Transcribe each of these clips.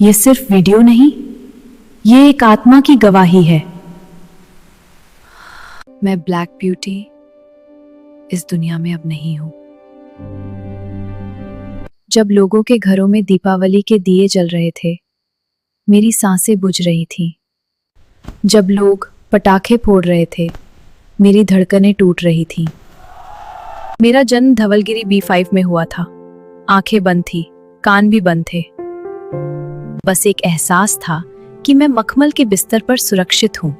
ये सिर्फ वीडियो नहीं, ये एक आत्मा की गवाही है। मैं ब्लैक ब्यूटी इस दुनिया में अब नहीं हूं। जब लोगों के घरों में दीपावली के दिए जल रहे थे, मेरी सांसें बुझ रही थीं। जब लोग पटाखे फोड़ रहे थे, मेरी धड़कनें टूट रही थीं। मेरा जन्म धवलगिरी B5 में हुआ था। आंखें बंद थी, कान भी बंद थे। बस एक एहसास था कि मैं मखमल के बिस्तर पर सुरक्षित हूं।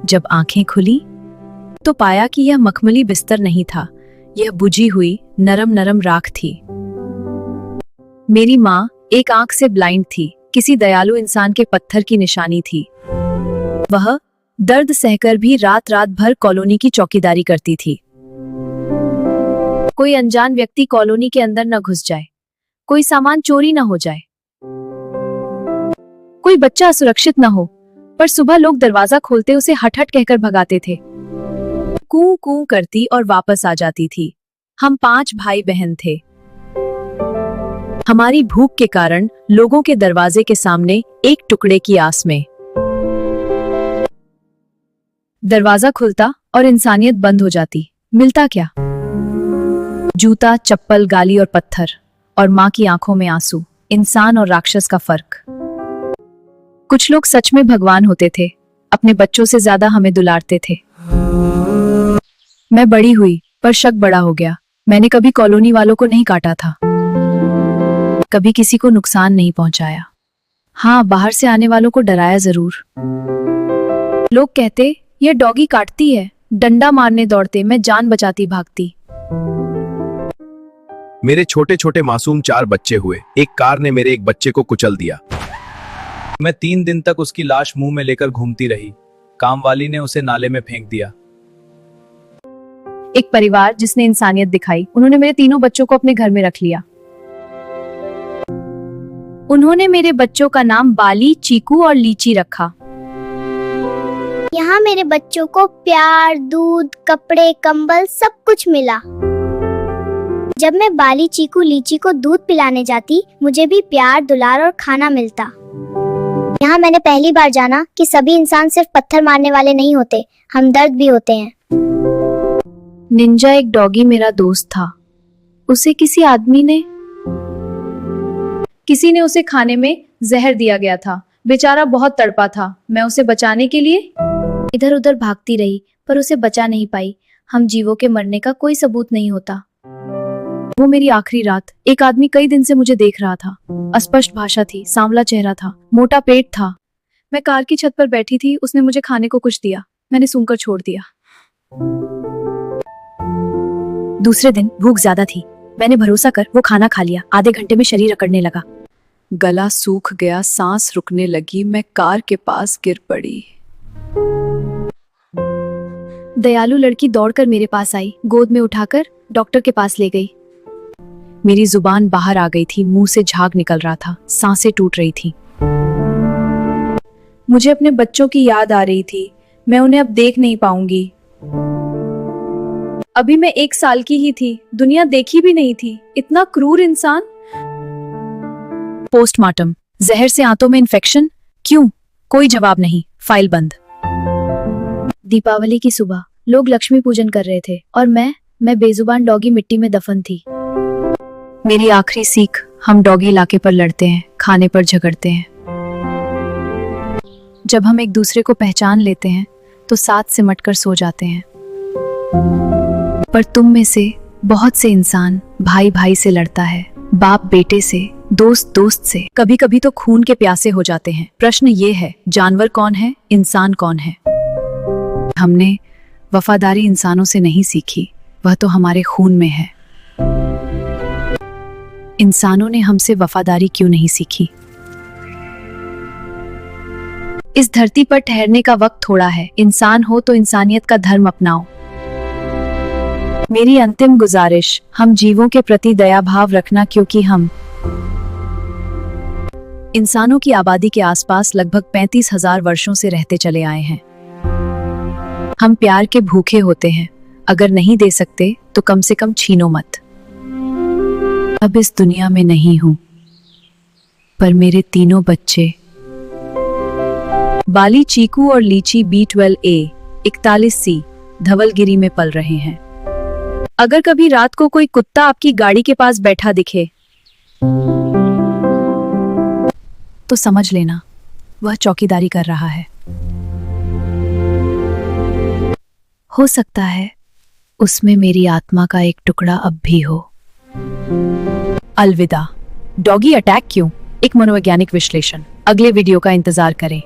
जब आंखें खुली तो पाया कि यह मखमली बिस्तर नहीं था, यह बुझी हुई नरम नरम राख थी। मेरी माँ एक आंख से ब्लाइंड थी, किसी दयालु इंसान के पत्थर की निशानी थी। वह दर्द सहकर भी रात रात भर कॉलोनी की चौकीदारी करती थी। कोई अनजान व्यक्ति कॉलोनी के अंदर न घुस जाए, कोई सामान चोरी न हो जाए, कोई बच्चा असुरक्षित न हो। पर सुबह लोग दरवाजा खोलते उसे हट हट कहकर भगाते थे। कू कू करती और वापस आ जाती थी। हम 5 भाई बहन थे। हमारी भूख के कारण लोगों के दरवाजे के सामने एक टुकड़े की आस में दरवाजा खुलता और इंसानियत बंद हो जाती। मिलता क्या? जूता, चप्पल, गाली और पत्थर, और माँ की आंखों में आंसू। इंसान और राक्षस का फर्क। कुछ लोग सच में भगवान होते थे, अपने बच्चों से ज्यादा हमें दुलारते थे। मैं बड़ी हुई पर शक बड़ा हो गया। मैंने कभी कॉलोनी वालों को नहीं काटा था, कभी किसी को नुकसान नहीं पहुंचाया। हाँ, बाहर से आने वालों को डराया जरूर। लोग कहते ये डॉगी काटती है, डंडा मारने दौड़ते, मैं जान बचाती भागती। मेरे छोटे छोटे मासूम 4 बच्चे हुए। एक कार ने मेरे एक बच्चे को कुचल दिया। मैं 3 दिन तक उसकी लाश मुंह में लेकर घूमती रही। कामवाली ने उसे नाले में फेंक दिया। एक परिवार जिसने इंसानियत दिखाई, उन्होंने मेरे 3 बच्चों को अपने घर में रख लिया। उन्होंने मेरे बच्चों का नाम बाली, चीकू और लीची रखा। यहाँ मेरे बच्चों को प्यार, दूध, कपड़े, कंबल सब कुछ मिला। जब मैं बाली, चीकू, लीची को दूध पिलाने जाती, मुझे भी प्यार, दुलार और खाना मिलता। यहाँ मैंने पहली बार जाना कि सभी इंसान सिर्फ पत्थर मारने वाले नहीं होते, हमदर्द भी होते हैं। निंजा एक डॉगी मेरा दोस्त था। उसे किसी ने उसे खाने में जहर दिया गया था। बेचारा बहुत तड़पा था। मैं उसे बचाने के लिए इधर उधर भागती रही, पर उसे बचा नहीं पाई। हम जीवों के मरने का कोई सबूत नहीं होता। वो मेरी आखिरी रात। एक आदमी कई दिन से मुझे देख रहा था। अस्पष्ट भाषा थी, सांवला चेहरा था, मोटा पेट था। मैं कार की छत पर बैठी थी, उसने मुझे खाने को कुछ दिया। मैंने सूंघकर छोड़ दिया। दूसरे दिन भूख ज्यादा थी। मैंने भरोसा कर वो खाना खा लिया। आधे घंटे में शरीर अकड़ने लगा, गला सूख गया, सांस रुकने लगी। मैं कार के पास गिर पड़ी। दयालु लड़की दौड़कर मेरे पास आई, गोद में उठाकर डॉक्टर के पास ले गई। मेरी जुबान बाहर आ गई थी, मुंह से झाग निकल रहा था, सांसें टूट रही थी। मुझे अपने बच्चों की याद आ रही थी। मैं उन्हें अब देख नहीं पाऊंगी। अभी मैं 1 साल की ही थी, दुनिया देखी भी नहीं थी। इतना क्रूर इंसान। पोस्टमार्टम, जहर से आंतों में इन्फेक्शन। क्यों? कोई जवाब नहीं। फाइल बंद। दीपावली की सुबह लोग लक्ष्मी पूजन कर रहे थे और मैं बेजुबान डॉगी मिट्टी में दफन थी। मेरी आखिरी सीख, हम डॉगी इलाके पर लड़ते हैं, खाने पर झगड़ते हैं। जब हम एक दूसरे को पहचान लेते हैं तो साथ सिमट कर सो जाते हैं। पर तुम में से बहुत से इंसान भाई भाई से लड़ता है, बाप बेटे से, दोस्त दोस्त से, कभी कभी तो खून के प्यासे हो जाते हैं। प्रश्न ये है, जानवर कौन है, इंसान कौन है? हमने वफादारी इंसानों से नहीं सीखी, वह तो हमारे खून में है। इंसानों ने हमसे वफादारी क्यों नहीं सीखी? इस धरती पर ठहरने का वक्त थोड़ा है। इंसान हो तो इंसानियत का धर्म अपनाओ। मेरी अंतिम गुजारिश, हम जीवों के प्रति दया भाव रखना, क्योंकि हम इंसानों की आबादी के आसपास लगभग 35,000 वर्षों से रहते चले आए हैं। हम प्यार के भूखे होते हैं। अगर नहीं दे सकते तो कम से कम छीनो मत। अब इस दुनिया में नहीं हूं। पर मेरे तीनों बच्चे बाली, चीकू और लीची B12A 41C धवलगिरी में पल रहे हैं। अगर कभी रात को कोई कुत्ता आपकी गाड़ी के पास बैठा दिखे तो समझ लेना वह चौकीदारी कर रहा है। हो सकता है उसमें मेरी आत्मा का एक टुकड़ा अब भी हो। अलविदा। डॉगी अटैक क्यों? एक मनोवैज्ञानिक विश्लेषण। अगले वीडियो का इंतजार करें।